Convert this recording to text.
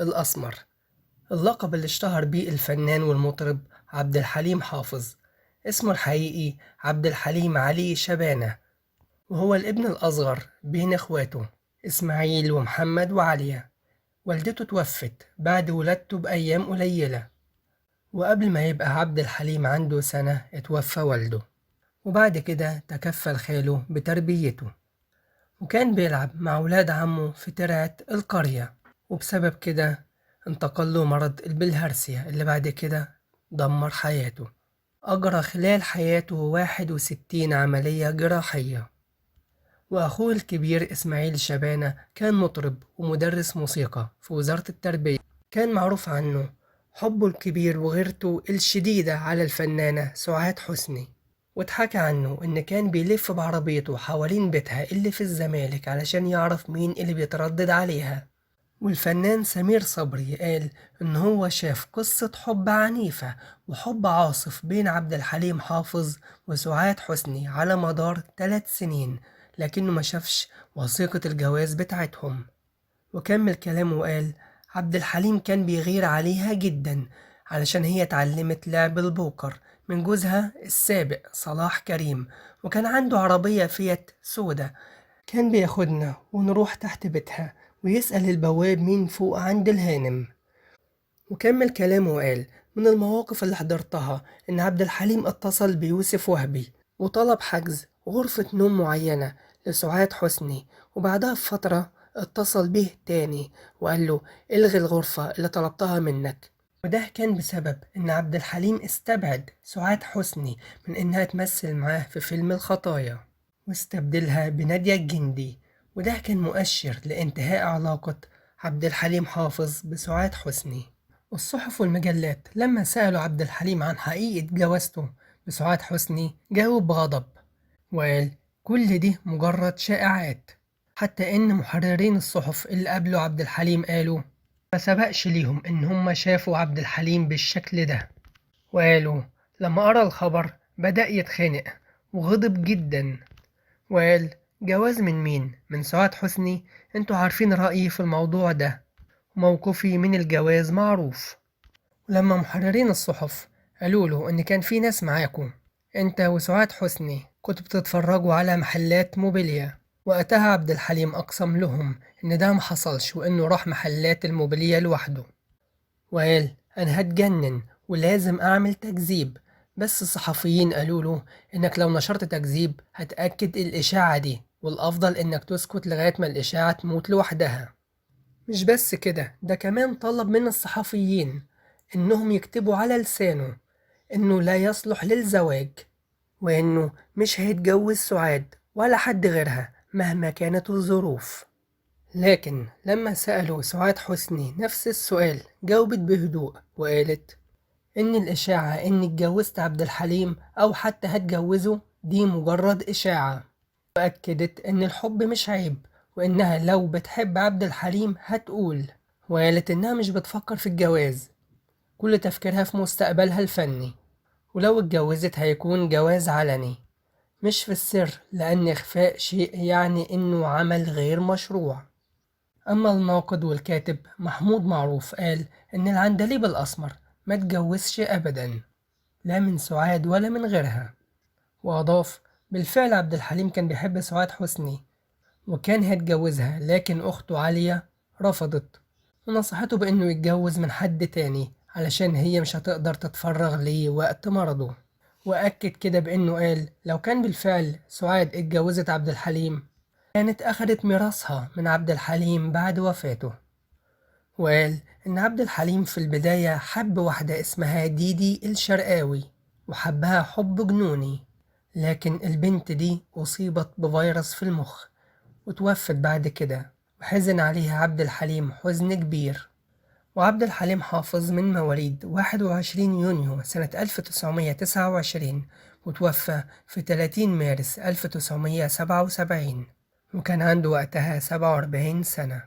الأسمر، اللقب اللي اشتهر بيه الفنان والمطرب عبد الحليم حافظ. اسمه الحقيقي عبد الحليم علي شبانة، وهو الابن الأصغر بين إخواته إسماعيل ومحمد وعليا. والدته توفت بعد ولادته بأيام قليلة، وقبل ما يبقى عبد الحليم عنده سنة اتوفى والده، وبعد كده تكفل خاله بتربيته، وكان بيلعب مع ولاد عمه في ترعة القرية، وبسبب كده انتقل له مرض البلهارسيا اللي بعد كده دمر حياته. أجرى خلال حياته 61 عملية جراحية. وأخوه الكبير إسماعيل شبانة كان مطرب ومدرس موسيقى في وزارة التربية. كان معروف عنه حبه الكبير وغيرته الشديدة على الفنانة سعاد حسني، واتحكى عنه إن كان بيلف بعربيته حوالين بيتها اللي في الزمالك علشان يعرف مين اللي بيتردد عليها. والفنان سمير صبري قال إن هو شاف قصة حب عنيفة وحب عاصف بين عبد الحليم حافظ وسعاد حسني على مدار 3 سنين، لكنه ما شافش وثيقة الجواز بتاعتهم. وكمل كلامه وقال عبد الحليم كان بيغير عليها جدا علشان هي اتعلمت لعب البوكر من جوزها السابق صلاح كريم، وكان عنده عربية فيات سودا. كان بياخدنا ونروح تحت بيتها ويسأل البواب مين فوق عند الهانم. وكمل كلامه وقال من المواقف اللي حضرتها إن عبد الحليم اتصل بيوسف وهبي وطلب حجز غرفة نوم معينة لسعاد حسني، وبعدها بفترة اتصل بيه تاني وقال له الغي الغرفة اللي طلبتها منك. وده كان بسبب إن عبد الحليم استبعد سعاد حسني من إنها تمثل معاه في فيلم الخطايا، واستبدلها بنادية الجندي. وده كان مؤشر لانتهاء علاقة عبد الحليم حافظ بسعاد حسني. والصحف والمجلات لما سألوا عبد الحليم عن حقيقة جوازته بسعاد حسني جاوب بغضب وقال كل دي مجرد شائعات. حتى إن محررين الصحف اللي قابلوا عبد الحليم قالوا ما سبقش ليهم إن هم شافوا عبد الحليم بالشكل ده، وقالوا لما قرأ الخبر بدأ يتخانق وغضب جدا، وقال جواز من مين؟ من سعاد حسني؟ انتوا عارفين رأيي في الموضوع ده، موقفي من الجواز معروف. ولما محررين الصحف قالوا له إن كان في ناس معاكم انت وسعاد حسني كنتوا بتتفرجوا على محلات موبيليا، وقتها عبد الحليم أقسم لهم إن ده محصلش وإنه راح محلات الموبيليا لوحده، وقال أنا هتجنن ولازم أعمل تكذيب. بس الصحفيين قالوا له إنك لو نشرت تكذيب هتأكد الإشاعة دي، والأفضل إنك تسكت لغاية ما الإشاعة تموت لوحدها. مش بس كده، ده كمان طلب من الصحفيين إنهم يكتبوا على لسانه إنه لا يصلح للزواج، وإنه مش هيتجوز سعاد ولا حد غيرها مهما كانت الظروف. لكن لما سألوا سعاد حسني نفس السؤال جاوبت بهدوء وقالت إن الإشاعة إني اتجوزت عبد الحليم أو حتى هتجوزه دي مجرد إشاعة، وأكدت إن الحب مش عيب، وإنها لو بتحب عبد الحليم هتقول. وقالت إنها مش بتفكر في الجواز، كل تفكيرها في مستقبلها الفني، ولو اتجوزت هيكون جواز علني مش في السر، لأن إخفاء شيء يعني إنه عمل غير مشروع. أما الناقد والكاتب محمود معروف قال إن العندليب الأسمر ما اتجوزش أبدا، لا من سعاد ولا من غيرها. وأضاف بالفعل عبد الحليم كان بيحب سعاد حسني وكان هيتجوزها، لكن أخته عليا رفضت ونصحته بإنه يتجوز من حد تاني علشان هي مش هتقدر تتفرغ ليه وقت مرضه. وأكد كده بإنه قال لو كان بالفعل سعاد اتجوزت عبد الحليم كانت أخدت ميراثها من عبد الحليم بعد وفاته. وقال إن عبد الحليم في البداية حب واحدة اسمها ديدي الشرقاوي وحبها حب جنوني، لكن البنت دي أصيبت بفيروس في المخ وتوفت بعد كده، وحزن عليها عبد الحليم حزن كبير. وعبد الحليم حافظ من مواليد 21 يونيو سنة 1929 وتوفى في 30 مارس 1977، وكان عنده وقتها 47 سنة.